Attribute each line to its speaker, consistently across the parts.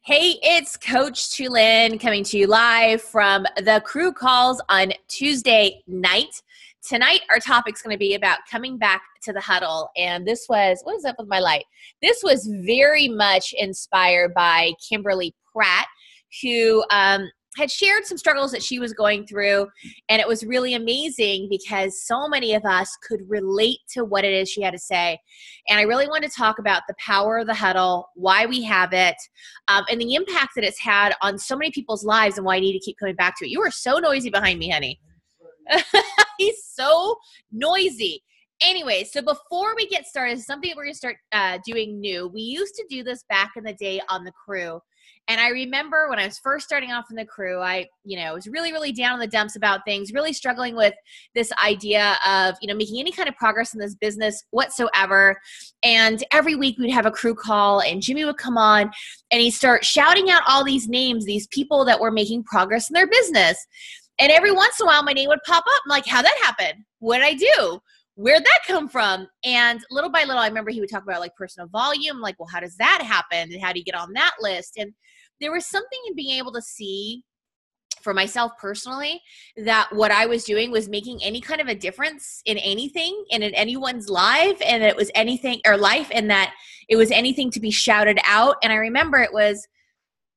Speaker 1: Hey, it's Coach Tulin coming to you live from the crew calls on Tuesday night. Tonight, our topic's going to be about coming back to the huddle. And this was, what is up with my light? This was very much inspired by Kimberly Pratt, who had shared some struggles that she was going through. And it was really amazing because so many of us could relate to what it is she had to say. And I really want to talk about the power of the huddle, why we have it, and the impact that it's had on so many people's lives and why I need to keep coming back to it. You are so noisy behind me, honey. He's so noisy. Anyway, so before we get started, something that we're going to start doing new. We used to do this back in the day on the crew. And I remember when I was first starting off in the crew, I was really, really down in the dumps about things, really struggling with this idea of, making any kind of progress in this business whatsoever. And every week we'd have a crew call and Jimmy would come on and he'd start shouting out all these names, these people that were making progress in their business. And every once in a while my name would pop up. I'm like, how'd that happen? What did I do? Where'd that come from? And little by little, I remember he would talk about like personal volume, like, well, how does that happen? And how do you get on that list? And there was something in being able to see for myself personally that what I was doing was making any kind of a difference in anything and in anyone's life, and it was anything or life, and that it was anything to be shouted out. And I remember it was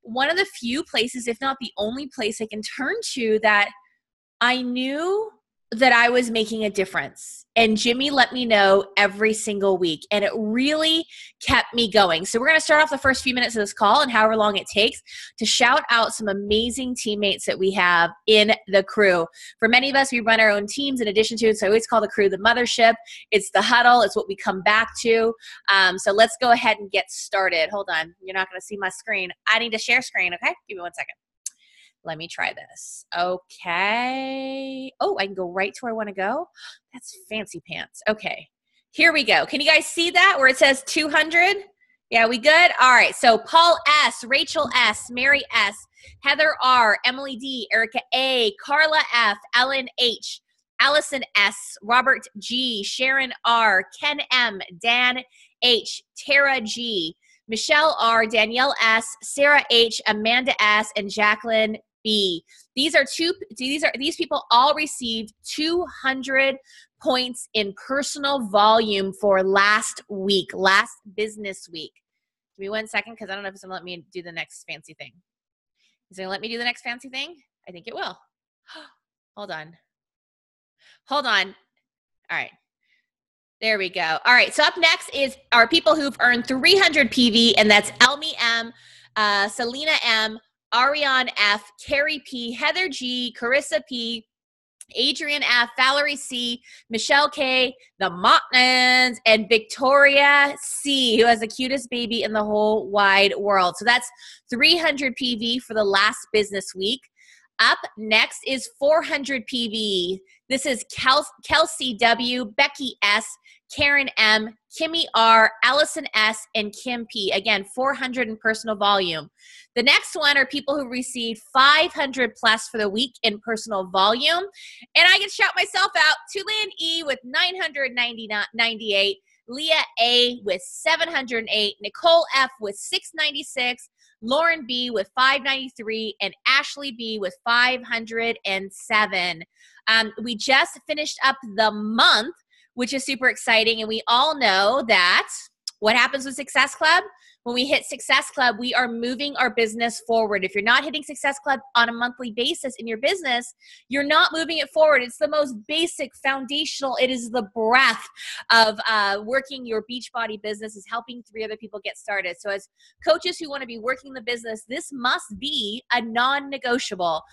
Speaker 1: one of the few places, if not the only place I can turn to, that I knew that I was making a difference. And Jimmy let me know every single week. And it really kept me going. So we're going to start off the first few minutes of this call and however long it takes to shout out some amazing teammates that we have in the crew. For many of us, we run our own teams in addition to it. So I always call the crew the mothership. It's the huddle. It's what we come back to. So let's go ahead and get started. Hold on. You're not going to see my screen. I need to share screen. Okay. Give me 1 second. Let me try this. Okay. Oh, I can go right to where I want to go. That's fancy pants. Okay. Here we go. Can you guys see that where it says 200? Yeah, we good? All right. So Paul S., Rachel S., Mary S., Heather R., Emily D., Erica A., Carla F., Ellen H., Allison S., Robert G., Sharon R., Ken M., Dan H., Tara G., Michelle R., Danielle S., Sarah H., Amanda S., and Jacqueline B. These people all received 200 points in personal volume for last business week. Give me 1 second because I don't know if it's going to let me do the next fancy thing. Is it going to let me do the next fancy thing? I think it will. Hold on. All right. There we go. All right. So up next is our people who've earned 300 PV, and that's Elmi M, Selena M, Ariane F, Carrie P, Heather G, Carissa P, Adrian F, Valerie C, Michelle K, the Mottmans, and Victoria C, who has the cutest baby in the whole wide world. So that's 300 PV for the last business week. Up next is 400 PV. This is Kelsey W, Becky S, Karen M, Kimmy R, Allison S, and Kim P. Again, 400 in personal volume. The next one are people who received 500 plus for the week in personal volume. And I can shout myself out. Tulin E with 998, Leah A with 708, Nicole F with 696, Lauren B with 593, and Ashley B with 507. We just finished up the month, which is super exciting. And we all know that what happens with Success Club? When we hit Success Club, we are moving our business forward. If you're not hitting Success Club on a monthly basis in your business, you're not moving it forward. It's the most basic, foundational. It is the breath of working your Beachbody business, is helping 3 other people get started. So as coaches who want to be working the business, this must be a non-negotiable.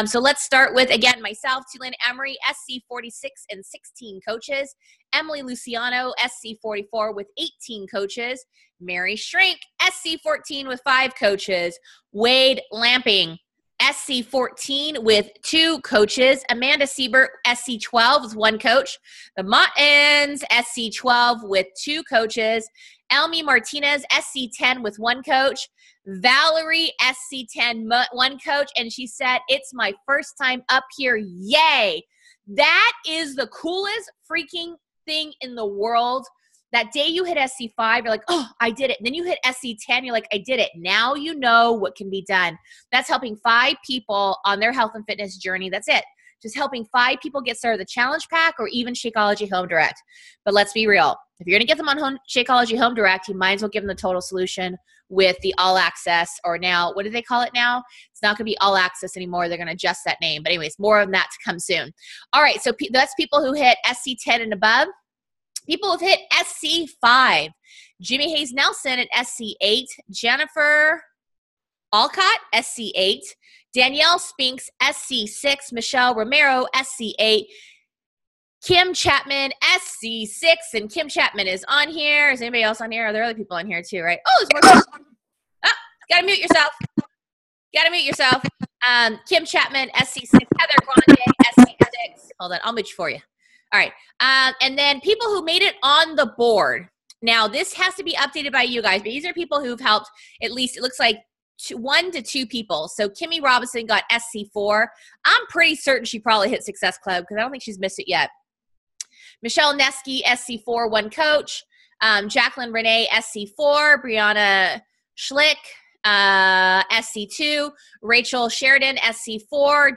Speaker 1: So let's start with, again, myself, Tulin Emery, SC46 and 16 coaches. Emily Luciano, SC44 with 18 coaches. Mary Shrink, SC14 with 5 coaches. Wade Lamping, SC14 with 2 coaches. Amanda Siebert, SC12 with 1 coach. The Mottens, SC12 with 2 coaches. Elmi Martinez, SC10 with 1 coach. Valerie, SC10, 1 coach. And she said, it's my first time up here. Yay. That is the coolest freaking thing in the world That day you hit SC5, you're like, oh, I did it. And then you hit SC10, you're like, I did it. Now you know what can be done. That's helping 5 people on their health and fitness journey. That's it. Just helping 5 people get started with the challenge pack or even Shakeology Home Direct. But let's be real. If you're going to get them on Shakeology Home Direct, you might as well give them the total solution with the all access, or now, what do they call it now? It's not going to be all access anymore. They're going to adjust that name. But anyways, more of that to come soon. All right, so that's people who hit SC10 and above. People who've hit SC5. Jimmy Hayes Nelson at SC8. Jennifer Alcott, SC8. Danielle Spinks, SC6. Michelle Romero, SC8. Kim Chapman, SC6. And Kim Chapman is on here. Is anybody else on here? Are there other people on here too, right? Oh, there's more people. Oh, gotta mute yourself. Gotta mute yourself. Kim Chapman, SC6. Heather Grande, SC6. Hold on, I'll mute you for you. All right. And then people who made it on the board. Now, this has to be updated by you guys, but these are people who've helped at least, it looks like 1 to 2 people. So Kimmy Robinson got SC4. I'm pretty certain she probably hit Success Club because I don't think she's missed it yet. Michelle Neske, SC4, 1 coach. Jacqueline Renee, SC4. Brianna Schlick, SC2. Rachel Sheridan, SC4.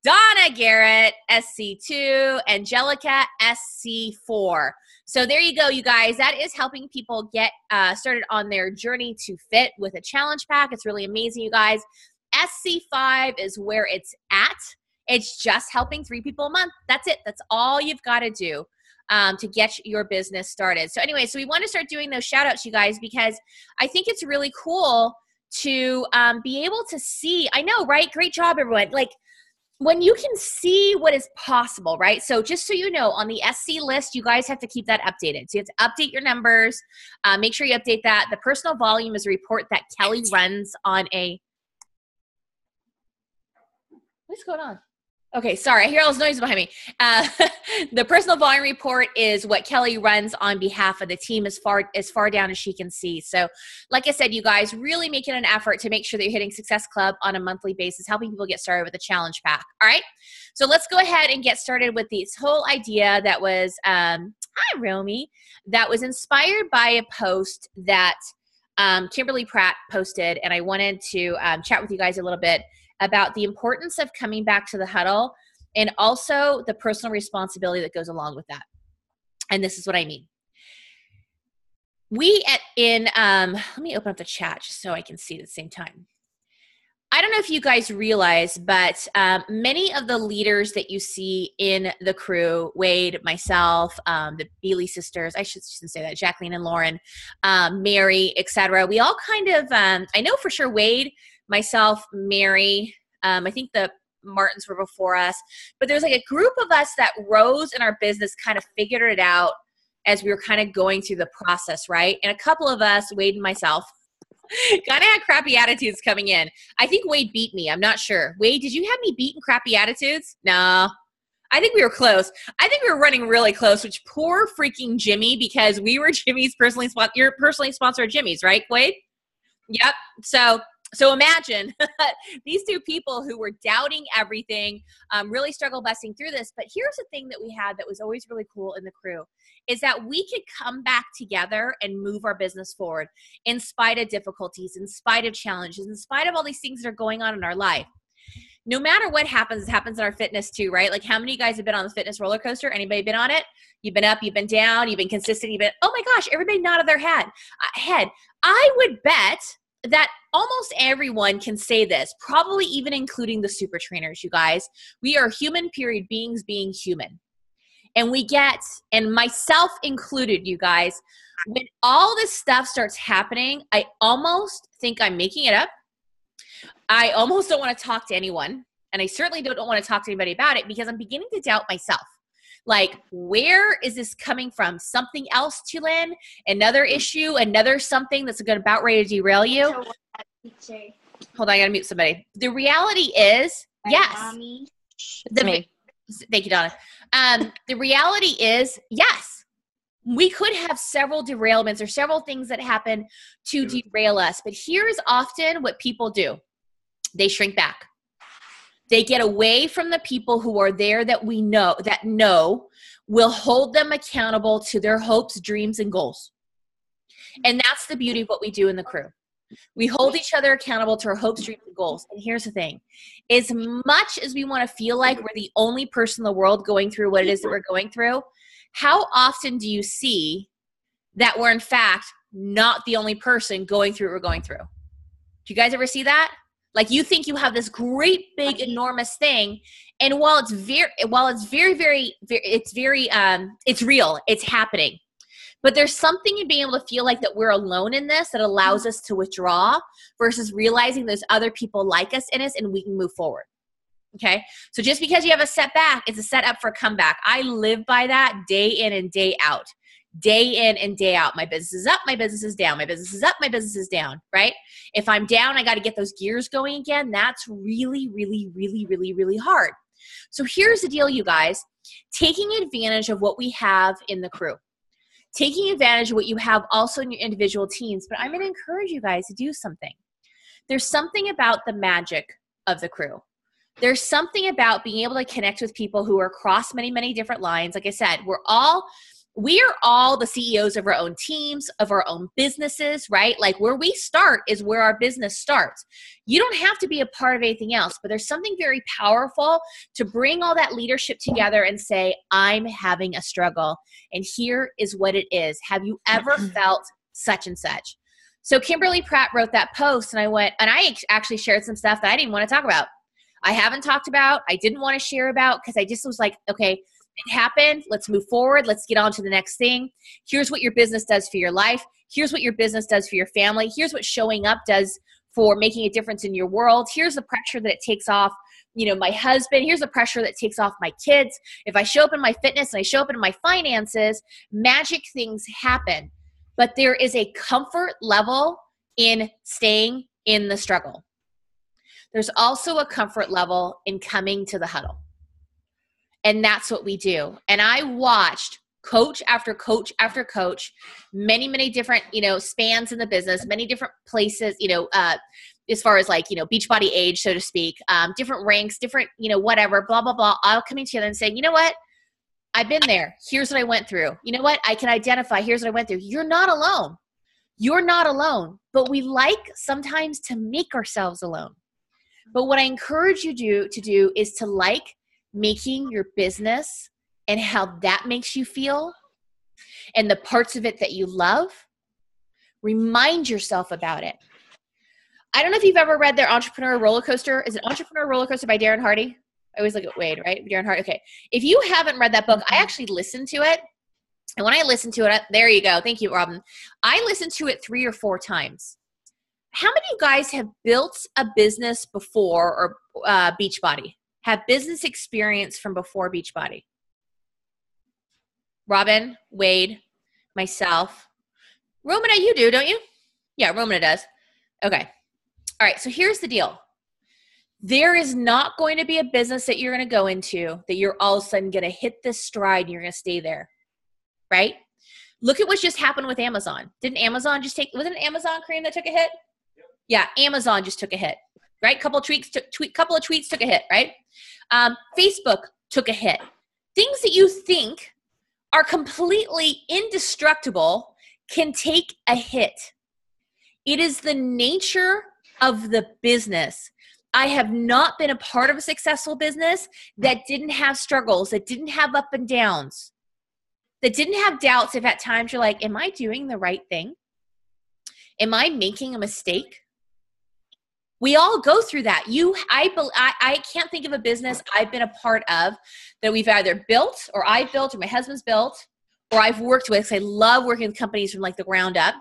Speaker 1: Donna Garrett, SC2, Angelica, SC4. So there you go, you guys. That is helping people get started on their journey to fit with a challenge pack. It's really amazing, you guys. SC5 is where it's at. It's just helping 3 people a month. That's it. That's all you've got to do to get your business started. So anyway, so we want to start doing those shout outs, you guys, because I think it's really cool to be able to see. I know, right? Great job, everyone. Like, when you can see what is possible, right? So just so you know, on the SC list, you guys have to keep that updated. So you have to update your numbers. Make sure you update that. The personal volume is a report that Kelly runs on a – what's going on? Okay, sorry. I hear all those noises behind me. The personal volume report is what Kelly runs on behalf of the team as far down as she can see. So like I said, you guys, really making an effort to make sure that you're hitting Success Club on a monthly basis, helping people get started with a challenge pack. All right? So let's go ahead and get started with this whole idea that was, hi, Romy, that was inspired by a post that Kimberly Pratt posted, and I wanted to chat with you guys a little bit about the importance of coming back to the huddle and also the personal responsibility that goes along with that. And this is what I mean. Let me open up the chat just so I can see it at the same time. I don't know if you guys realize, but many of the leaders that you see in the crew, Wade, myself, the Bealey sisters, I shouldn't say that, Jacqueline and Lauren, Mary, etc. We all kind of, I know for sure Wade, myself, Mary, I think the Martins were before us, but there's like a group of us that rose in our business, kind of figured it out as we were kind of going through the process, right? And a couple of us, Wade and myself, kind of had crappy attitudes coming in. I think Wade beat me. I'm not sure. Wade, did you have me beat in crappy attitudes? No. I think we were close. I think we were running really close, which poor freaking Jimmy, because we were Jimmy's you're personally sponsored Jimmy's, right, Wade? Yep. So imagine these 2 people who were doubting everything, really struggle busting through this. But here's the thing that we had that was always really cool in the crew is that we could come back together and move our business forward in spite of difficulties, in spite of challenges, in spite of all these things that are going on in our life. No matter what happens, it happens in our fitness too, right? Like how many of you guys have been on the fitness roller coaster? Anybody been on it? You've been up, you've been down, you've been consistent, oh my gosh, everybody nodded their head. I would bet that almost everyone can say this, probably even including the super trainers, you guys. We are human, period, beings being human. And we get, and myself included, you guys, when all this stuff starts happening, I almost think I'm making it up. I almost don't want to talk to anyone. And I certainly don't want to talk to anybody about it because I'm beginning to doubt myself. Like, where is this coming from? Something else, Tulin? Another issue? Another something that's about ready to derail you? Hold on, I got to mute somebody. The reality is, yes.
Speaker 2: Mommy.
Speaker 1: Thank you, Donna. The reality is, yes. We could have several derailments or several things that happen to derail us. But here's often what people do. They shrink back. They get away from the people who are there that we know, will hold them accountable to their hopes, dreams, and goals. And that's the beauty of what we do in the crew. We hold each other accountable to our hopes, dreams, and goals. And here's the thing. As much as we want to feel like we're the only person in the world going through what it is that we're going through, how often do you see that we're in fact not the only person going through what we're going through? Do you guys ever see that? Like you think you have this great, big, enormous thing, and while it's real, it's happening. But there's something in being able to feel like that we're alone in this that allows us to withdraw versus realizing there's other people like us in us and we can move forward. Okay? So just because you have a setback, it's a setup for a comeback. I live by that day in and day out. Day in and day out. My business is up, my business is down. My business is up, my business is down, right? If I'm down, I got to get those gears going again. That's really, really, really, really, really hard. So here's the deal, you guys. Taking advantage of what we have in the crew. Taking advantage of what you have also in your individual teams. But I'm going to encourage you guys to do something. There's something about the magic of the crew. There's something about being able to connect with people who are across many, many different lines. Like I said, we are all the CEOs of our own teams, of our own businesses, right? Like where we start is where our business starts. You don't have to be a part of anything else, but there's something very powerful to bring all that leadership together and say, I'm having a struggle and here is what it is. Have you ever felt such and such? So Kimberly Pratt wrote that post and I actually shared some stuff that I didn't want to talk about. I haven't talked about, I didn't want to share about because I just was like, okay, it happened. Let's move forward. Let's get on to the next thing. Here's what your business does for your life. Here's what your business does for your family. Here's what showing up does for making a difference in your world. Here's the pressure that it takes off, my husband. Here's the pressure that it takes off my kids. If I show up in my fitness and I show up in my finances, magic things happen. But there is a comfort level in staying in the struggle. There's also a comfort level in coming to the huddle. And that's what we do. And I watched coach after coach after coach, many, many different, spans in the business, many different places, as far as like, Beachbody age, so to speak, different ranks, different, whatever, blah, blah, blah, all coming together and saying, you know what? I've been there. Here's what I went through. You know what? I can identify. Here's what I went through. You're not alone. You're not alone. But we like sometimes to make ourselves alone. But what I encourage you to do is to like making your business and how that makes you feel and the parts of it that you love. Remind yourself about it. I don't know if you've ever read their Entrepreneur Roller Coaster. Is it Entrepreneur Roller Coaster by Darren Hardy? I always look at Wade, right? Darren Hardy. Okay. If you haven't read that book, I actually listened to it. And when I listened to it, there you go. Thank you, Robin. I listened to it 3 or 4 times. How many of you guys have built a business before or Beachbody? Have business experience from before Beachbody? Robin, Wade, myself. Romana, you do, don't you? Yeah, Romana does. Okay. All right, so here's the deal. There is not going to be a business that you're going to go into that you're all of a sudden going to hit this stride and you're going to stay there, right? Look at what just happened with Amazon. Didn't Amazon just was it an Amazon cream that took a hit? Yeah, Amazon just took a hit, right? Couple of tweets took a hit, right? Facebook took a hit. Things that you think are completely indestructible can take a hit. It is the nature of the business. I have not been a part of a successful business that didn't have struggles, that didn't have up and downs, that didn't have doubts if at times you're like, am I doing the right thing? Am I making a mistake? We all go through that. I can't think of a business I've been a part of that we've either built or I built or my husband's built or I've worked with, because I love working with companies from like the ground up.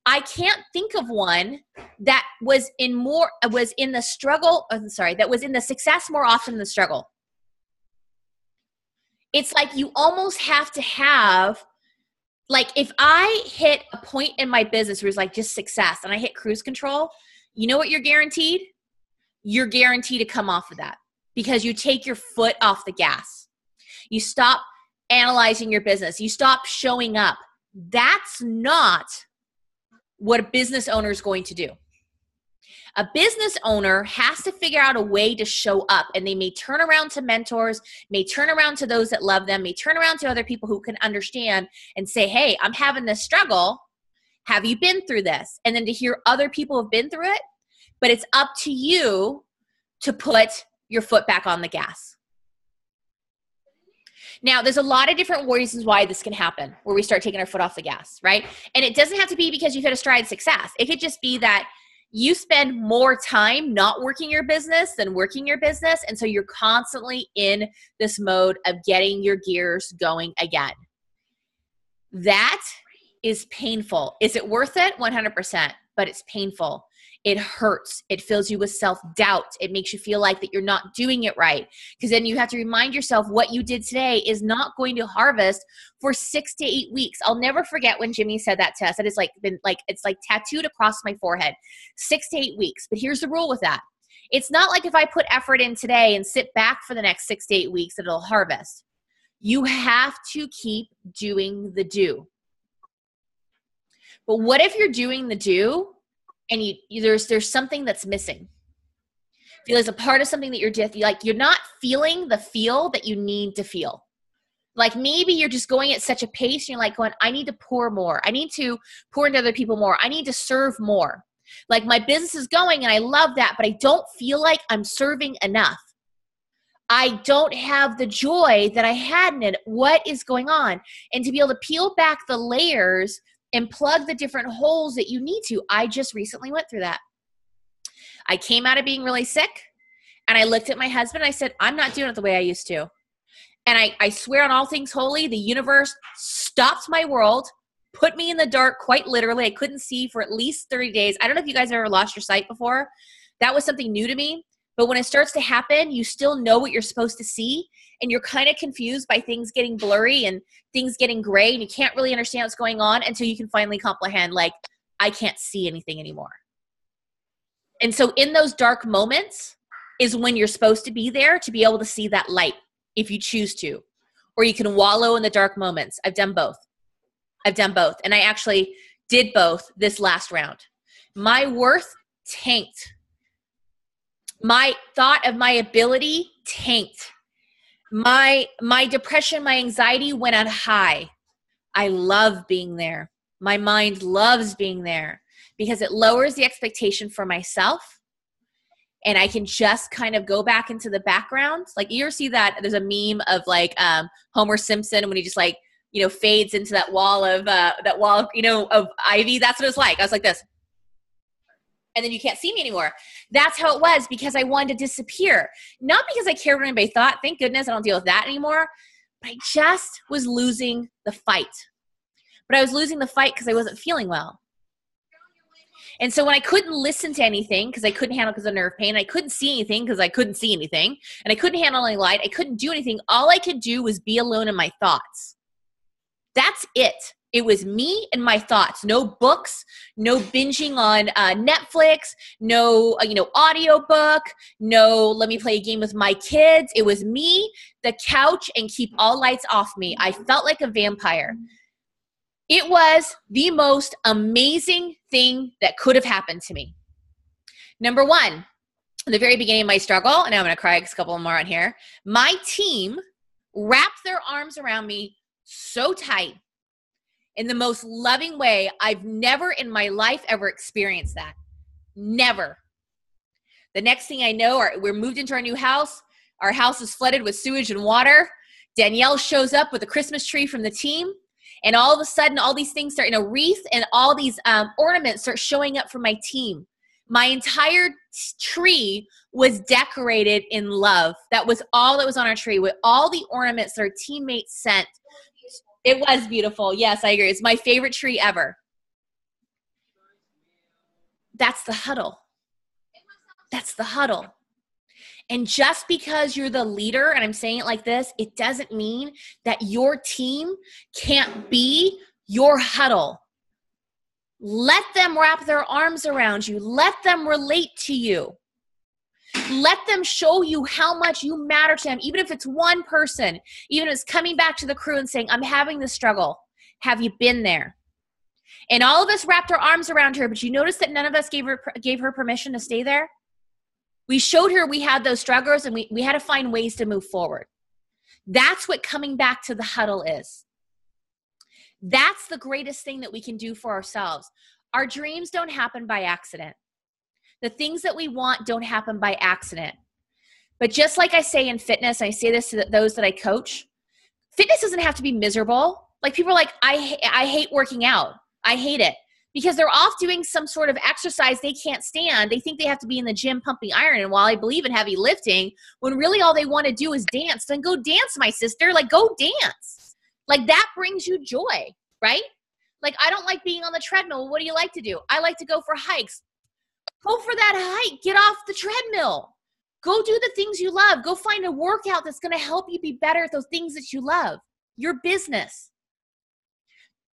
Speaker 1: I can't think of one that was in the success more often than the struggle. It's like you almost have to have, like if I hit a point in my business where it's like just success and I hit cruise control, you know what you're guaranteed? You're guaranteed to come off of that because you take your foot off the gas. You stop analyzing your business. You stop showing up. That's not what a business owner is going to do. A business owner has to figure out a way to show up, and they may turn around to mentors, may turn around to those that love them, may turn around to other people who can understand and say, hey, I'm having this struggle. Have you been through this? And then to hear other people have been through it, but it's up to you to put your foot back on the gas. Now, there's a lot of different reasons why this can happen, where we start taking our foot off the gas, right? And it doesn't have to be because you've hit a stride success. It could just be that you spend more time not working your business than working your business. And so you're constantly in this mode of getting your gears going again. That is painful. Is it worth it? 100%, but it's painful. It hurts. It fills you with self-doubt. It makes you feel like that you're not doing it right. Because then you have to remind yourself what you did today is not going to harvest for 6 to 8 weeks. I'll never forget when Jimmy said that to us. That is it's like tattooed across my forehead. 6 to 8 weeks. But here's the rule with that. It's not like if I put effort in today and sit back for the next 6 to 8 weeks that it'll harvest. You have to keep doing the do. But what if you're doing the do and there's something that's missing? Feel as a part of something that you're not feeling the feel that you need to feel. Like maybe you're just going at such a pace and you're like going, I need to pour more. I need to pour into other people more. I need to serve more. Like my business is going and I love that, but I don't feel like I'm serving enough. I don't have the joy that I had in it. What is going on? And to be able to peel back the layers and plug the different holes that you need to. I just recently went through that. I came out of being really sick and I looked at my husband and I said, I'm not doing it the way I used to. And I swear on all things holy, the universe stopped my world, put me in the dark quite literally. I couldn't see for at least 30 days. I don't know if you guys have ever lost your sight before. That was something new to me. But when it starts to happen, you still know what you're supposed to see, and you're kind of confused by things getting blurry and things getting gray, and you can't really understand what's going on until you can finally comprehend, like, I can't see anything anymore. And so in those dark moments is when you're supposed to be there to be able to see that light if you choose to, or you can wallow in the dark moments. I've done both. And I actually did both this last round. My worth tanked. My thought of my ability tanked. My depression, my anxiety went on high. I love being there. My mind loves being there because it lowers the expectation for myself. And I can just kind of go back into the background. Like you ever see that? There's a meme of like Homer Simpson when he just like, fades into that wall of of ivy. That's what it's like. I was like this. And then you can't see me anymore. That's how it was because I wanted to disappear. Not because I cared what anybody thought. Thank goodness I don't deal with that anymore. But I just was losing the fight. But I was losing the fight because I wasn't feeling well. And so when I couldn't listen to anything because I couldn't handle because of nerve pain, I couldn't see anything because I couldn't see anything, and I couldn't handle any light, I couldn't do anything. All I could do was be alone in my thoughts. That's it. It was me and my thoughts. No books, no binging on Netflix, no audiobook, no let me play a game with my kids. It was me, the couch, and keep all lights off me. I felt like a vampire. It was the most amazing thing that could have happened to me. Number one, in the very beginning of my struggle, and I'm going to cry a couple more on here, my team wrapped their arms around me so tight in the most loving way. I've never in my life ever experienced that. Never. The next thing I know, we're moved into our new house. Our house is flooded with sewage and water. Danielle shows up with a Christmas tree from the team. And all of a sudden, all these things start in a wreath and all these ornaments start showing up from my team. My entire tree was decorated in love. That was all that was on our tree, with all the ornaments that our teammates sent. It was beautiful. Yes, I agree. It's my favorite tree ever. That's the huddle. That's the huddle. And just because you're the leader, and I'm saying it like this, it doesn't mean that your team can't be your huddle. Let them wrap their arms around you. Let them relate to you. Let them show you how much you matter to them, even if it's one person, even if it's coming back to the crew and saying, I'm having this struggle. Have you been there? And all of us wrapped our arms around her, but you notice that none of us gave her permission to stay there? We showed her we had those struggles, and we had to find ways to move forward. That's what coming back to the huddle is. That's the greatest thing that we can do for ourselves. Our dreams don't happen by accident. The things that we want don't happen by accident. But just like I say in fitness, I say this to those that I coach, fitness doesn't have to be miserable. Like people are like, I hate working out. I hate it. Because they're off doing some sort of exercise they can't stand. They think they have to be in the gym pumping iron. And while I believe in heavy lifting, when really all they want to do is dance, then go dance, my sister. Like, go dance. Like, that brings you joy, right? Like, I don't like being on the treadmill. What do you like to do? I like to go for hikes. Go for that hike. Get off the treadmill. Go do the things you love. Go find a workout that's going to help you be better at those things that you love. Your business.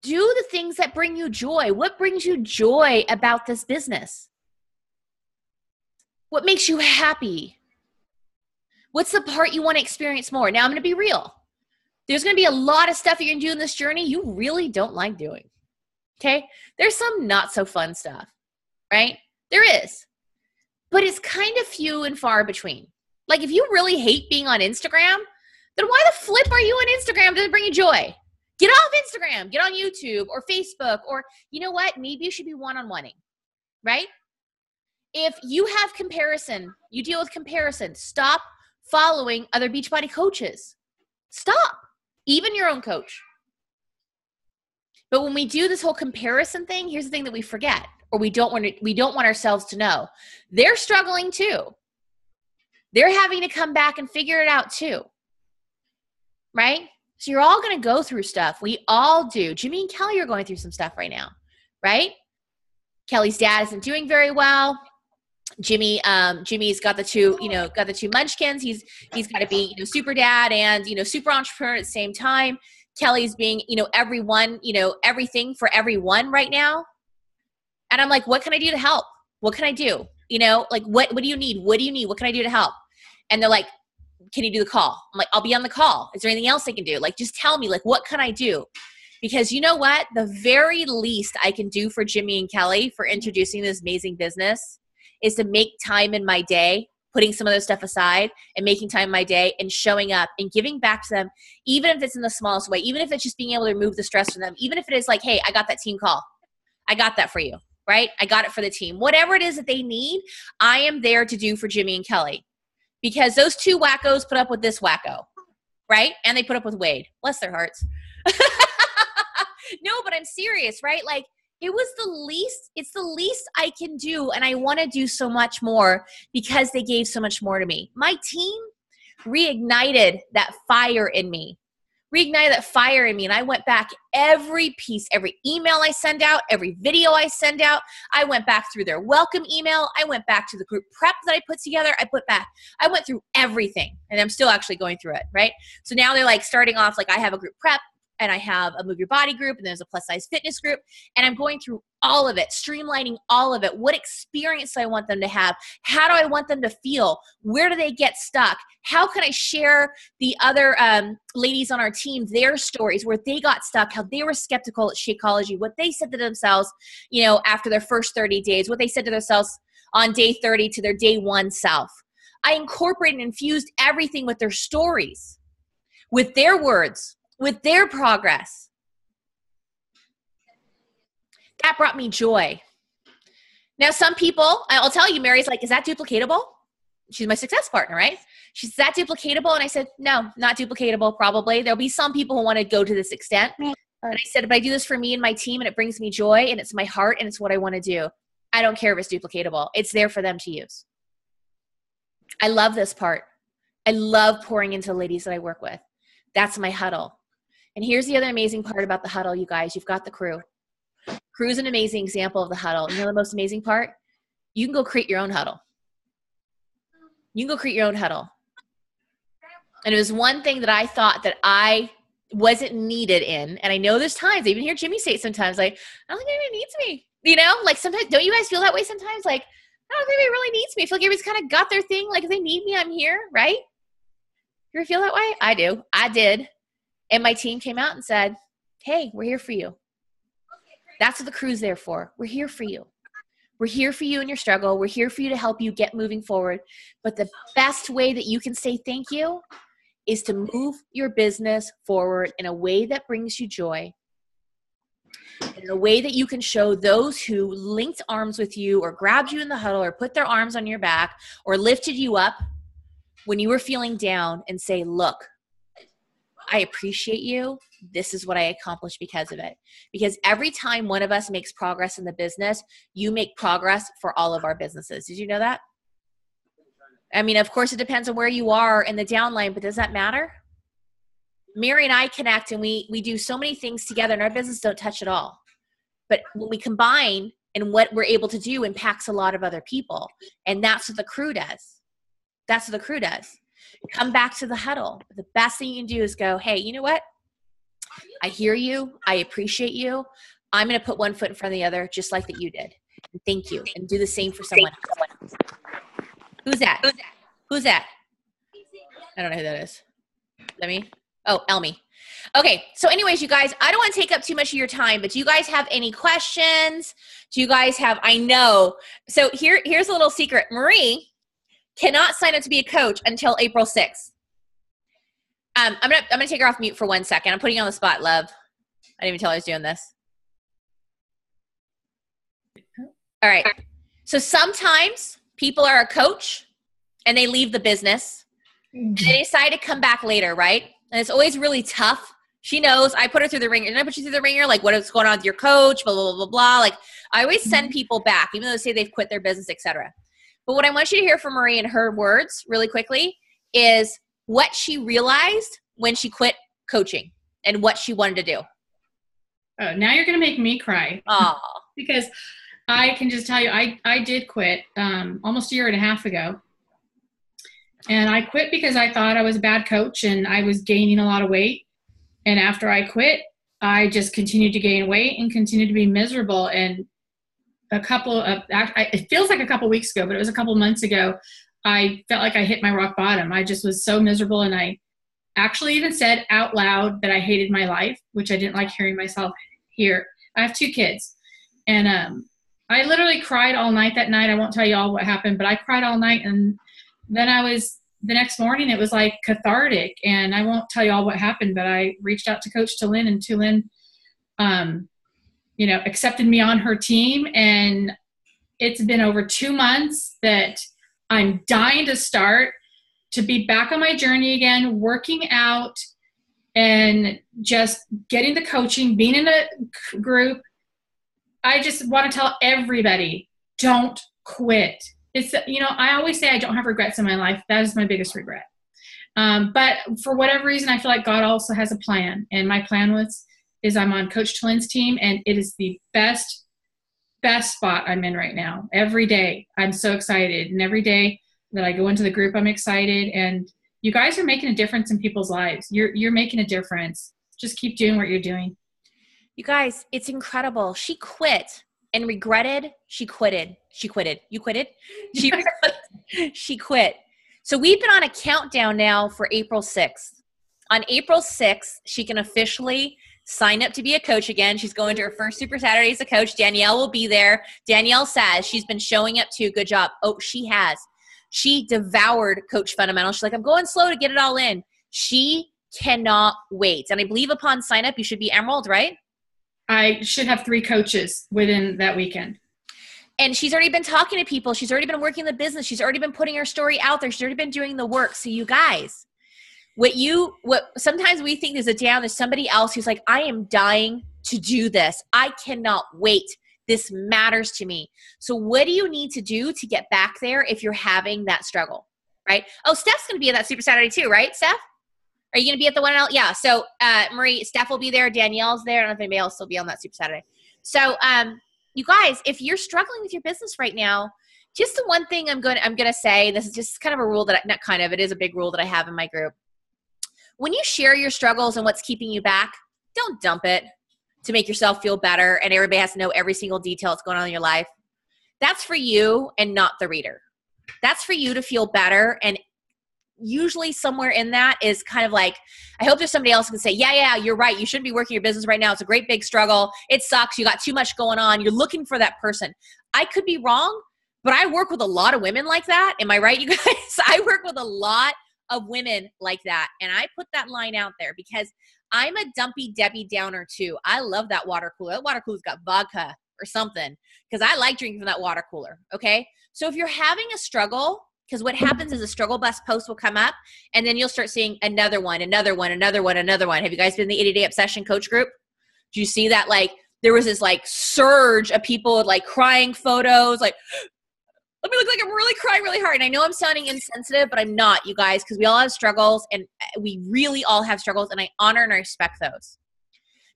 Speaker 1: Do the things that bring you joy. What brings you joy about this business? What makes you happy? What's the part you want to experience more? Now, I'm going to be real. There's going to be a lot of stuff you're going to do in this journey you really don't like doing. Okay? There's some not so fun stuff, right? There is. But it's kind of few and far between. Like, if you really hate being on Instagram, then why the flip are you on Instagram? Does it bring you joy? Get off Instagram, get on YouTube or Facebook, or you know what? Maybe you should be one-on-oneing, right? If you have comparison, you deal with comparison, stop following other Beachbody coaches. Stop, even your own coach. But when we do this whole comparison thing, here's the thing that we forget, or we don't want ourselves to know. They're struggling too. They're having to come back and figure it out too, right? So you're all going to go through stuff. We all do. Jimmy and Kelly are going through some stuff right now, right? Kelly's dad isn't doing very well. Jimmy's got the two munchkins. He's got to be, super dad and, super entrepreneur at the same time. Kelly's being, everyone, everything for everyone right now. And I'm like, what can I do to help? What can I do? What do you need? What do you need? What can I do to help? And they're like, can you do the call? I'm like, I'll be on the call. Is there anything else I can do? Like, just tell me, like, what can I do? Because you know what? The very least I can do for Jimmy and Kelly for introducing this amazing business is to make time in my day, putting some of those stuff aside and making time in my day and showing up and giving back to them, even if it's in the smallest way, even if it's just being able to remove the stress from them, even if it is like, hey, I got that team call. I got that for you, right? I got it for the team. Whatever it is that they need, I am there to do for Jimmy and Kelly. Because those two wackos put up with this wacko, right? And they put up with Wade. Bless their hearts. No, but I'm serious, right? Like, it's the least I can do, and I want to do so much more because they gave so much more to me. My team reignited that fire in me. And I went back every piece, every email I send out, every video I send out. I went back through their welcome email. I went back to the group prep that I put together. I went through everything, and I'm still actually going through it, right? So now they're like starting off, like I have a group prep, and I have a Move Your Body group, and there's a plus size fitness group, and I'm going through all of it, streamlining all of it. What experience do I want them to have? How do I want them to feel? Where do they get stuck? How can I share the other ladies on our team, their stories, where they got stuck, how they were skeptical at Shakeology, what they said to themselves, after their first 30 days, what they said to themselves on day 30 to their day one self. I incorporated and infused everything with their stories, with their words, with their progress. That brought me joy. Now, some people, I'll tell you, Mary's like, is that duplicatable? She's my success partner, right? She's, is that duplicatable? And I said, no, not duplicatable, probably. There'll be some people who want to go to this extent. And I said, if I do this for me and my team and it brings me joy and it's my heart and it's what I want to do, I don't care if it's duplicatable. It's there for them to use. I love this part. I love pouring into the ladies that I work with. That's my huddle. And here's the other amazing part about the huddle, you guys. You've got the crew. Crew is an amazing example of the huddle. You know the most amazing part? You can go create your own huddle. You can go create your own huddle. And it was one thing that I thought that I wasn't needed in. And I know there's times, I even hear Jimmy say it sometimes, like, I don't think anybody needs me. Like sometimes, don't you guys feel that way sometimes? Like, I don't think anybody really needs me. I feel like everybody's kind of got their thing. Like if they need me, I'm here, right? You ever feel that way? I do. I did. And my team came out and said, hey, we're here for you. That's what the crew's there for. We're here for you. We're here for you in your struggle. We're here for you to help you get moving forward. But the best way that you can say thank you is to move your business forward in a way that brings you joy, in a way that you can show those who linked arms with you or grabbed you in the huddle or put their arms on your back or lifted you up when you were feeling down and say, look, I appreciate you. This is what I accomplished because of it. Because every time one of us makes progress in the business, you make progress for all of our businesses. Did you know that? I mean, of course, it depends on where you are in the downline, but does that matter? Mary and I connect and we do so many things together and our business don't touch at all. But when we combine and what we're able to do impacts a lot of other people. And that's what the crew does. That's what the crew does. Come back to the huddle. The best thing you can do is go, hey, you know what? I hear you. I appreciate you. I'm going to put one foot in front of the other, just like that you did. And thank you. And do the same for someone else. Who's that? Who's that? I don't know who that is. Is that me? Oh, Elmi. Okay. So anyways, you guys, I don't want to take up too much of your time, but do you guys have any questions? Do you guys have, I know. So here's a little secret. Marie cannot sign up to be a coach until April 6th. I'm gonna take her off mute for 1 second. I'm putting you on the spot, love. I didn't even tell her I was doing this. All right. So sometimes people are a coach and they leave the business and they decide to come back later, right? And it's always really tough. She knows I put her through the ringer. Didn't I put you through the ringer? Like what is going on with your coach, blah, blah, blah, blah. Like I always send people back, even though they say they've quit their business, etc. But what I want you to hear from Marie in her words really quickly is what she realized when she quit coaching and what she wanted to do.
Speaker 2: Oh, now you're going to make me cry.
Speaker 1: Oh,
Speaker 2: Because I can just tell you, I did quit almost a year and a half ago. And I quit because I thought I was a bad coach and I was gaining a lot of weight. And after I quit, I just continued to gain weight and continued to be miserable. And it feels like a couple weeks ago, but it was a couple months ago, I felt like I hit my rock bottom. I just was so miserable. And I actually even said out loud that I hated my life, which I didn't like hearing myself hear. I have 2 kids. And I literally cried all night that night. I won't tell you all what happened, but I cried all night. And then the next morning, it was like cathartic. And I won't tell you all what happened, but I reached out to Coach Tulin, and Tulin, accepted me on her team. And it's been over 2 months that I'm dying to start, to be back on my journey again, working out and just getting the coaching, being in a group. I just want to tell everybody, don't quit. It's, I always say I don't have regrets in my life. That is my biggest regret. But for whatever reason, I feel like God also has a plan. And my plan is I'm on Coach Tulin's team, and it is the best spot I'm in right now. Every day, I'm so excited. And every day that I go into the group, I'm excited. And you guys are making a difference in people's lives. You're making a difference. Just keep doing what you're doing.
Speaker 1: you guys, it's incredible. She quit and regretted. She quitted. You quitted? She quit. So we've been on a countdown now for April 6th. On April 6th, she can officially sign up to be a coach again. She's going to her first Super Saturday as a coach. Danielle will be there. Danielle says she's been showing up too. Good job. Oh, she has. She devoured Coach Fundamentals. She's like, I'm going slow to get it all in. She cannot wait. And I believe upon sign up, you should be Emerald, right?
Speaker 2: I should have 3 coaches within that weekend.
Speaker 1: And she's already been talking to people. She's already been working the business. She's already been putting her story out there. She's already been doing the work. So you guys, what sometimes we think is a down, there's somebody else who's like, I am dying to do this. I cannot wait. This matters to me. So what do you need to do to get back there if you're having that struggle, right? Oh, Steph's going to be at that Super Saturday too, right, Steph? Are you going to be at the one else? Yeah. So Marie, Steph will be there. Danielle's there. I don't know if anybody else will be on that Super Saturday. So you guys, if you're struggling with your business right now, just the one thing I'm going to say, this is just kind of a rule it is a big rule that I have in my group. When you share your struggles and what's keeping you back, don't dump it to make yourself feel better and everybody has to know every single detail that's going on in your life. That's for you and not the reader. That's for you to feel better and usually somewhere in that is kind of like, I hope there's somebody else who can say, yeah, you're right. You shouldn't be working your business right now. It's a great big struggle. It sucks. You got too much going on. You're looking for that person. I could be wrong, but I work with a lot of women like that. Am I right, you guys? I work with a lot of women like that. And I put that line out there because I'm a dumpy Debbie Downer too. I love that water cooler. That water cooler's got vodka or something because I like drinking from that water cooler. Okay. So if you're having a struggle, because what happens is a struggle bus post will come up and then you'll start seeing another one. Have you guys been in the 80-day obsession coach group? Do you see that? Like there was this like surge of people with like crying photos, like, let me look like I'm really crying really hard. And I know I'm sounding insensitive, but I'm not, you guys, because we all have struggles and we really all have struggles and I honor and I respect those.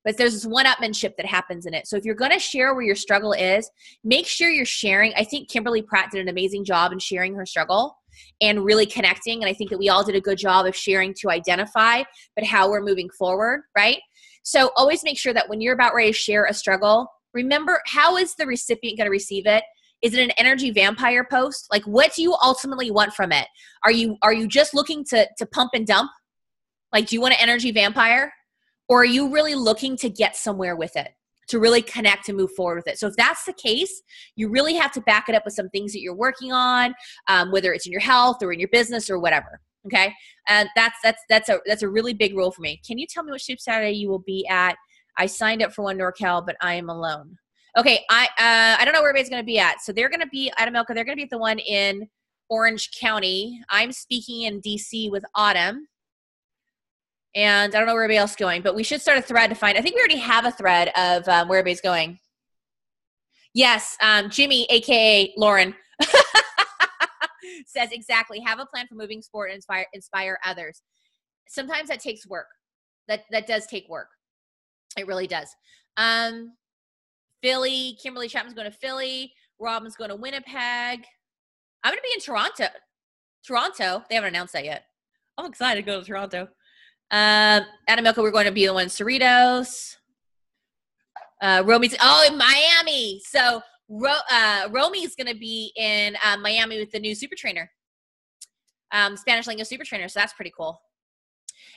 Speaker 1: But there's this one-upmanship that happens in it. So if you're going to share where your struggle is, make sure you're sharing. I think Kimberly Pratt did an amazing job in sharing her struggle and really connecting. And I think that we all did a good job of sharing to identify, but how we're moving forward, right? So always make sure that when you're about ready to share a struggle, remember, how is the recipient going to receive it? Is it an energy vampire post? Like, what do you ultimately want from it? Are you just looking to pump and dump? Like, do you want an energy vampire? Or are you really looking to get somewhere with it, to really connect and move forward with it? So if that's the case, you really have to back it up with some things that you're working on, whether it's in your health or in your business or whatever. Okay, and that's a really big rule for me. Can you tell me which Soup Saturday you will be at? I signed up for one NorCal, but I am alone. Okay, I don't know where everybody's going to be at. So they're going to be at Amelka. They're going to be at the one in Orange County. I'm speaking in DC with Autumn. And I don't know where everybody else is going, but we should start a thread to find. I think we already have a thread of where everybody's going. Yes, Jimmy, a.k.a. Lauren, says exactly. Have a plan for moving forward and inspire others. Sometimes that takes work. That does take work. It really does. Philly, Kimberly Chapman's going to Philly. Robin's going to Winnipeg. I'm going to be in Toronto. They haven't announced that yet. I'm excited to go to Toronto. Anamelka, we're going to be the one in Cerritos. Romy's in Miami. So Romy's going to be in Miami with the new super trainer, Spanish language super trainer. So that's pretty cool.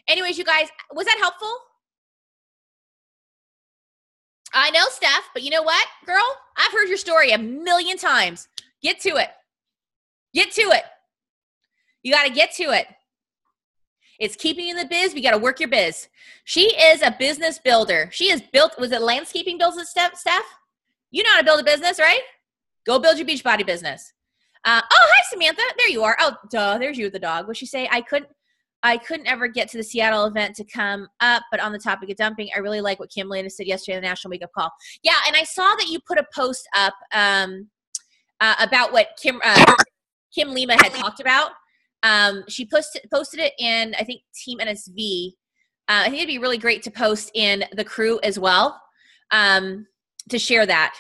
Speaker 1: Anyways, you guys, was that helpful? I know, Steph, but you know what, girl? I've heard your story a million times. Get to it. Get to it. You got to get to it. It's keeping you in the biz. We got to work your biz. She is a business builder. She has built, was it landscaping business, Steph? You know how to build a business, right? Go build your Beachbody business. Oh, hi, Samantha. There you are. Oh, duh. There's you with the dog. What'd she say? I couldn't ever get to the Seattle event to come up, but on the topic of dumping, I really like what Kim Lena said yesterday in the National Wake Up Call. Yeah, and I saw that you put a post up about what Kim Lima had talked about. She posted it in, I think, Team NSV. I think it'd be really great to post in the crew as well, to share that.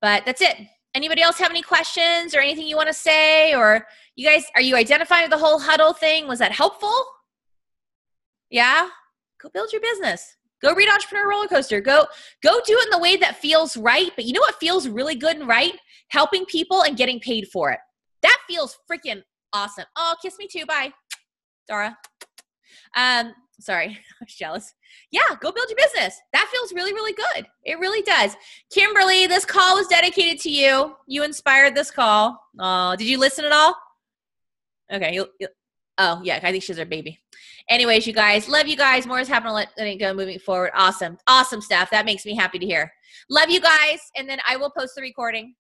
Speaker 1: But that's it. Anybody else have any questions or anything you want to say? Or you guys, are you identifying with the whole huddle thing? Was that helpful? Yeah? Go build your business. Go read Entrepreneur Roller Coaster. Go do it in the way that feels right. But you know what feels really good and right? Helping people and getting paid for it. That feels freaking awesome. Oh, kiss me too. Bye, Dara. Sorry, I was jealous. Yeah, go build your business. That feels really, really good. It really does. Kimberly, this call was dedicated to you. You inspired this call. Oh, did you listen at all? Okay. Oh, yeah, I think she's our baby. Anyways, you guys, love you guys. More is happening. Let it go moving forward. Awesome. Awesome stuff. That makes me happy to hear. Love you guys. And then I will post the recording.